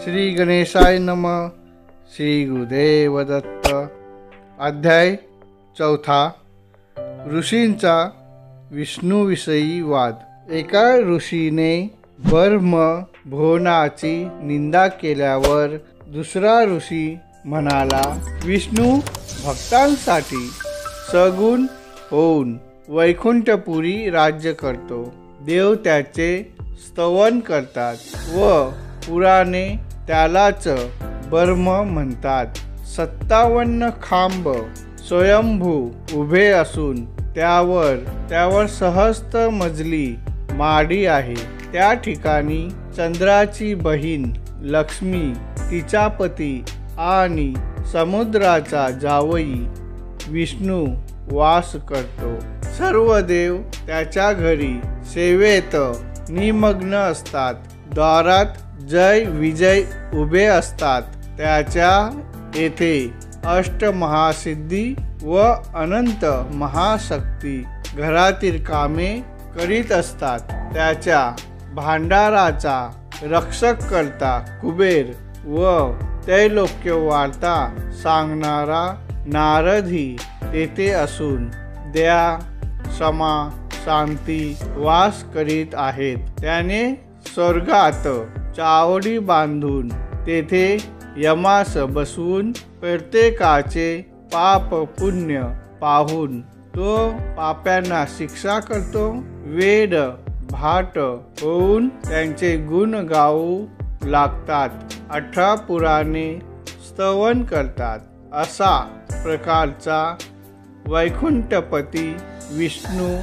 श्री गणेशाय नमः. श्री गुरुदेव दत्त. अध्याय 4. ऋषींचा विष्णूविषयी वाद. एका ऋषीने ब्रह्मभुवनाची निंदा केल्यावर दुसरा ऋषी म्हणाला, विष्णू भक्तांसाठी सगुण होऊन वैकुंठपुरी राज्य करतो. देव त्याचे स्तवन करतात व पुराणे त्यालाच ब्रह्म म्हणतात. 57 खांब स्वयंभू उभे असून त्यावर सहस्त्र मजली माडी आहे. त्या ठिकाणी चंद्राची बहीण लक्ष्मी, तिचा पती आणि समुद्राचा जावई विष्णू वास करतो. सर्व देव त्याच्या घरी सेवेत निमग्न असतात. दारात जय विजय उभे असतात. त्याच्या येथे अष्टमहासिद्धी व अनंत महाशक्ती घरातील कामे करीत असतात. त्याच्या भांडाराचा रक्षक करता कुबेर व त्रैलोक्य वार्ता सांगणारा नारदही तेथे असून दया, क्षमा, शांती वास करीत आहेत. त्याने स्वर्गात चावडी बांधून तेथे यमास बसवून प्रत्येकाचे पाप पुण्य पाहून तो पाप्यांना शिक्षा करतो. वेद भाट होऊन त्यांचे गुण गाऊ लागतात. 18 पुराणे स्तवन करतात. असा प्रकारचा वैकुंठपती विष्णू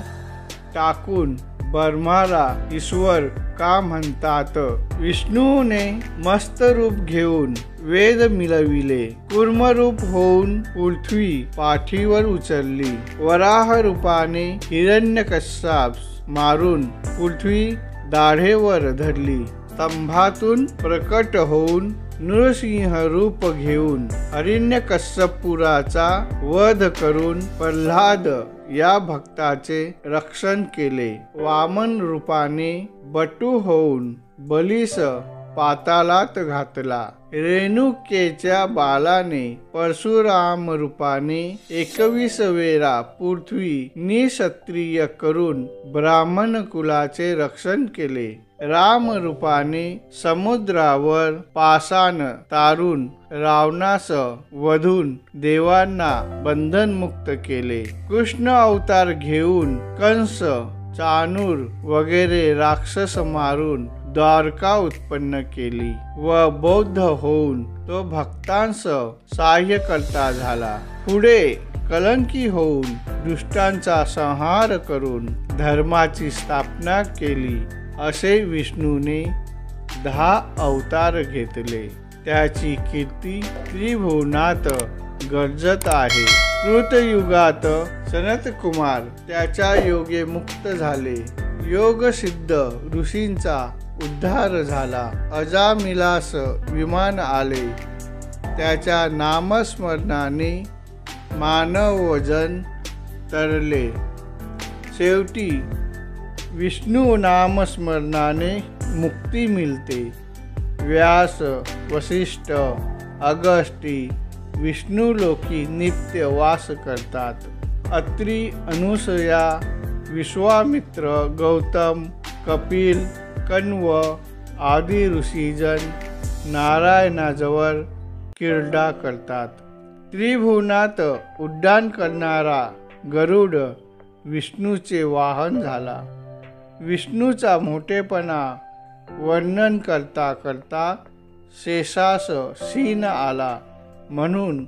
टाकून ब्रह्माला ईश्वर का म्हणतात. विष्णूने मस्त रूप घेऊन वेद मिळविले. कूर्म रूप होऊन पृथ्वी पाठीवर उचलली. वराह रूपाने हिरण्यकश्यप मारून पृथ्वी दाढेवर धरली. स्तंभातून प्रकट होऊन नृसिंह रूप घेऊन हिरण्यकश्यपुराचा वध करून प्रल्हाद या भक्ताचे रक्षण केले. वामन रूपाने बटू होऊन बलीस पातालात घातला. रेणुकेच्या बालाने परशुराम रूपाने 21 वेळा पृथ्वी निक्षत्रिय करून ब्राह्मण कुलाचे रक्षण केले. राम रूपाने समुद्रावर पाषाण तारून रावणास वधून देवांना बंधनमुक्त केले. कृष्ण अवतार घेऊन कंस, चाणूर वगैरे राक्षस मारून द्वारका उत्पन्न केली व बौद्ध होऊन तो भक्तांस सहाय्यकर्ता झाला. पुढे कलंकी होऊन दुष्टांचा संहार करून धर्माची स्थापना केली. असे विष्णूने 10 अवतार घेतले. त्याची कीर्ती त्रिभुवनात गर्जत आहे. कृतयुगात सनत कुमार त्याच्या योगे मुक्त झाले. योगसिद्ध ऋषींचा उद्धार झाला. अजामिलास विमान आले. त्याच्या नामस्मरणाने मानव जन तरले. शेवटी विष्णू नामस्मरणाने मुक्ती मिळते. व्यास, वसिष्ठ, अगस्ती विष्णुलोकी नित्य वास करतात. अत्री, अनुसूया, विश्वामित्र, गौतम, कपिल, कण्व आदी ऋषीजन नारायणाजवळ क्रीडा करतात. त्रिभुवनात उड्डाण करणारा गरुड विष्णूचे वाहन झाला. विष्णूचा मोठेपणा वर्णन करता करता शेषास क्षीण आला. म्हणून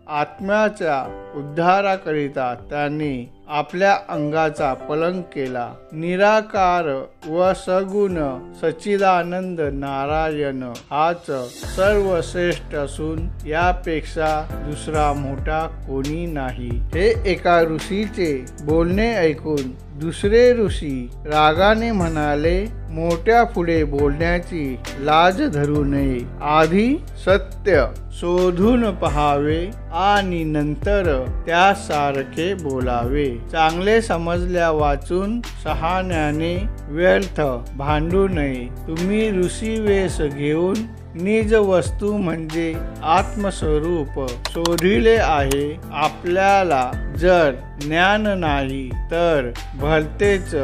आत्म्याच्या उद्धाराकरिता त्यांनी आपल्या अंगाचा पलंक केला. निराकार व सगुण सच्चिदानंद नारायण हाच सर्वश्रेष्ठ असून यापेक्षा दुसरा मोठा कोणी नाही. हे एका ऋषीचे बोलणे ऐकून दुसरे ऋषी रागाने म्हणाले, मोठ्या पुढे बोलण्याची लाज धरू नये. आधी सत्य शोधून पहावे आणि नंतर त्यासारखे बोलावे. चांगले समजल्या वाचून शहाण्याने व्यर्थ भांडू नये. तुम्ही ऋषी वेश घेऊन निज वस्तू म्हणजे आत्मस्वरूप शोधिले आहे. आपल्याला जर ज्ञान नाही तर भलतेच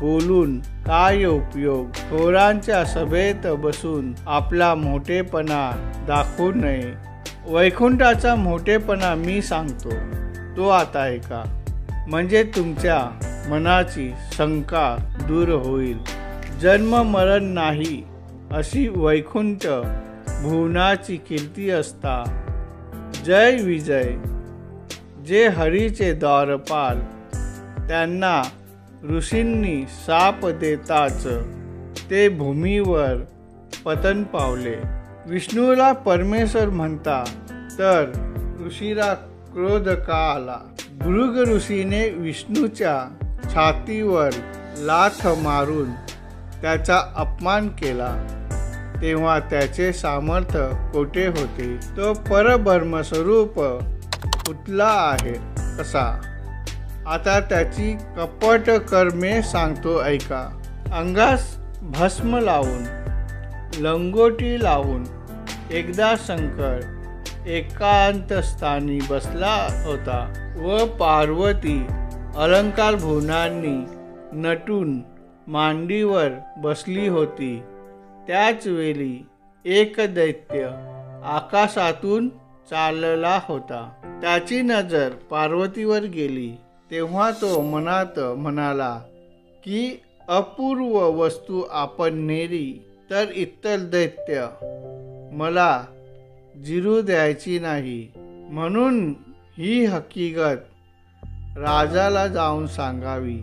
बोलून काय उपयोग. थोरांच्या सभेत बसून आपला मोठेपणा दाखवू नये. वैकुंठाचा मोठेपणा मी सांगतो तो आता ऐका, म्हणजे तुमच्या मनाची शंका दूर होईल. जन्म मरण नाही अशी वैकुंठ भुवनाची कीर्ती असता. जय विजय. जे हरीचे द्वारपाल त्यांना ऋषींनी साप देताच ते भूमीवर पतन पावले. विष्णूला परमेश्वर म्हणता तर ऋषीला क्रोध का आला. भृग ऋषीने विष्णूच्या छातीवर लाथ मारून त्याचा अपमान केला तेव्हा त्याचे सामर्थ्य कोठे होते. तो परब्रह्मस्वरूप पुतला आहे कसा. आता त्याची कपट कर्मे सांगतो ऐका. अंगास भस्म लावून लंगोटी लावून एकदा शंकर एकांत स्थानी बसला होता व पार्वती अलंकार भुवनांनी नटून मांडीवर बसली होती. त्याच वेळी एक दैत्य आकाशातून चालला होता. त्याची नजर पार्वतीवर गेली तेव्हा तो मनात म्हणाला की अपूर्व वस्तू आपण नेली तर इतर दैत्य मला जिरू द्यायची नाही. म्हणून ही हकीकत राजाला जाऊन सांगावी.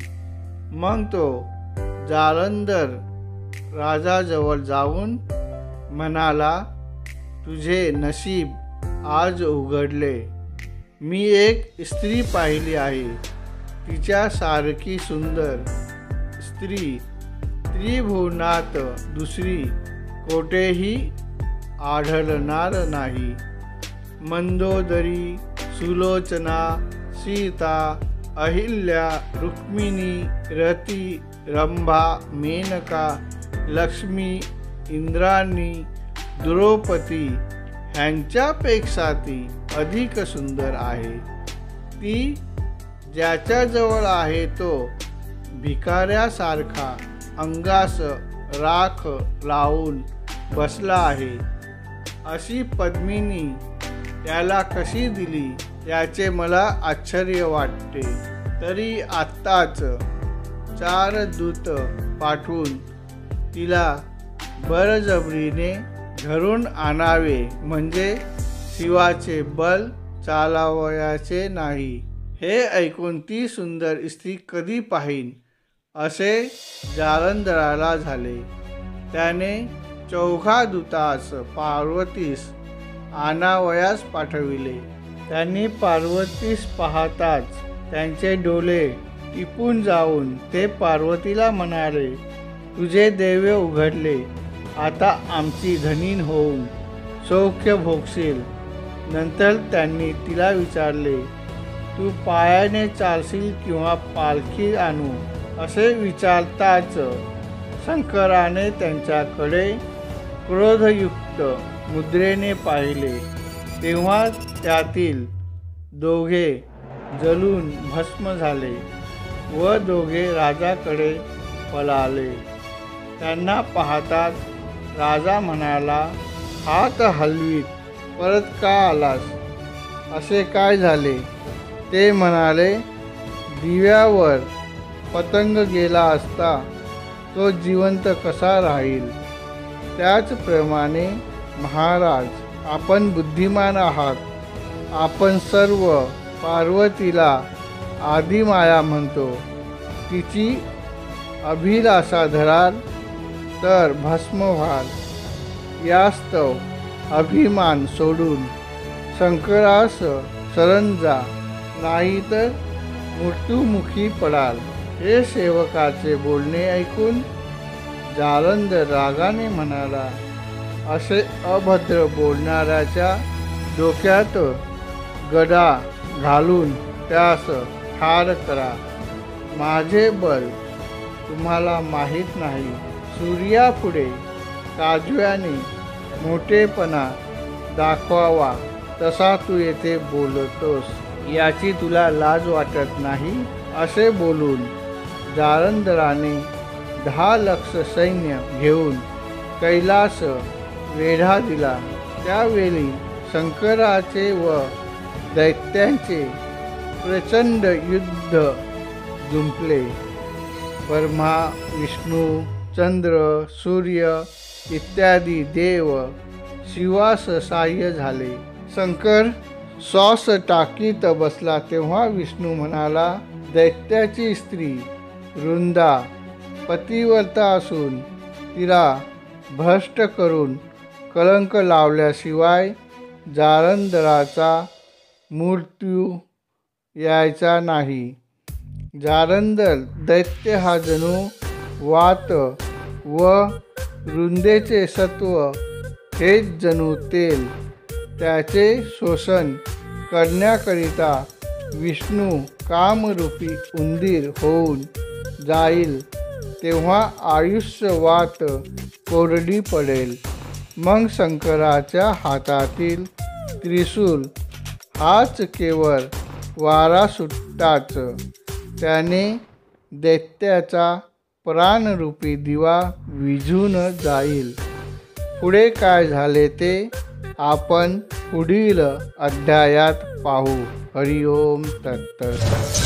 मग तो जालंधर राजाजवळ जाऊन म्हणाला, तुझे नशीब आज उघडले. मी एक स्त्री पाहिली आहे. तिच्यासारखी सुंदर स्त्री त्रिभुवनात दुसरी कोठेही आढळणार नाही. मंदोदरी, सुलोचना, सीता, अहिल्या, रुक्मिणी, रती, रंभा, मेनका, लक्ष्मी, इंद्राणी, द्रौपदी ह्यांच्यापेक्षा ती अधिक सुंदर आहे. ती ज्याच्याजवळ आहे तो भिकाऱ्यासारखा अंगास राख लावून बसला आहे. अशी पद्मिनी त्याला कशी दिली याचे मला आश्चर्य वाटते. तरी आत्ताच 4 दूत पाठवून तिला बळजबरीने घरून आणावे, म्हणजे शिवाचे बल चालवायचे नाही. हे ऐकून ती सुंदर स्त्री कधी पाहीन असे जालंधराला झाले. त्याने 4 दूतास पार्वतीस आणावयास पाठविले. त्यांनी पार्वतीस पाहताच त्यांचे डोळे टिपून जाऊन ते पार्वतीला म्हणाले, तुझे दैव उघडले. आता आमची धनीन होऊन सौख्य भोगशील. नंतर त्यांनी तिला विचारले, तू पायाने चालशील किंवा पालखी आणू. असे विचारताच शंकराने त्यांच्याकडे क्रोधयुक्त मुद्रेने पाहिले. तेव्हा त्यातील दोघे जळून भस्म झाले व दोघे राजाकडे पळाले. त्यांना पाहताच राजा म्हणाला, हात हलवीत परत का आलास? असे काय झाले? ते म्हणाले, दिव्यावर पतंग गेला असता तो जिवंत कसा राहील? त्याचप्रमाणे महाराज, आपण बुद्धिमान आहात. आपण सर्व पार्वतीला आदिमाया म्हणतो. तिची अभिलाषा धराल तर भस्म व्हाल. यास्तव अभिमान सोडून शंकरास शरण जा, नाहीतर मृत्युमुखी पडाल. हे सेवकाचे बोलणे ऐकून जालंधर रागाने म्हणाला, असे अभद्र बोलणाऱ्याच्या डोक्यात गदा घालून त्यास ठार करा. माझे बल तुम्हाला माहीत नाही. सूर्यापुढे काजव्याने मोठेपणा दाखवावा तसा तू येथे बोलतोस, याची तुला लाज वाटत नाही? असे बोलून जालंधराने 10 लक्ष सैन्य घेऊन कैलास वेढा दिला. त्यावेळी शंकराचे व दैत्यांचे प्रचंड युद्ध जुंपले. ब्रह्मा, विष्णू, चंद्र, सूर्य इत्यादी देव शिवास सहाय्य झाले. शंकर श्वास टाकीत बसला तेव्हा विष्णू म्हणाला, दैत्याची स्त्री वृंदा पतिव्रता असून तिला भ्रष्ट करून कलंक लावल्याशिवाय जालंधराचा मृत्यू यायचा नाही. जालंधर दैत्य हा जणू वात व वृंदेचे सत्व हेच जणू तेल. त्याचे शोषण करण्याकरिता विष्णू कामरूपी उंदीर होऊन जाईल, तेव्हा आयुष्यवात कोरडी पडेल. मग शंकराच्या हातातील त्रिशूल हाच केवळ वारा सुटताच त्याने दैत्याचा प्राणरूपी दिवा विझून जाईल. पुढे काय झाले ते आपण पुढील अध्यायात पाहू. हरिओम तत्सत.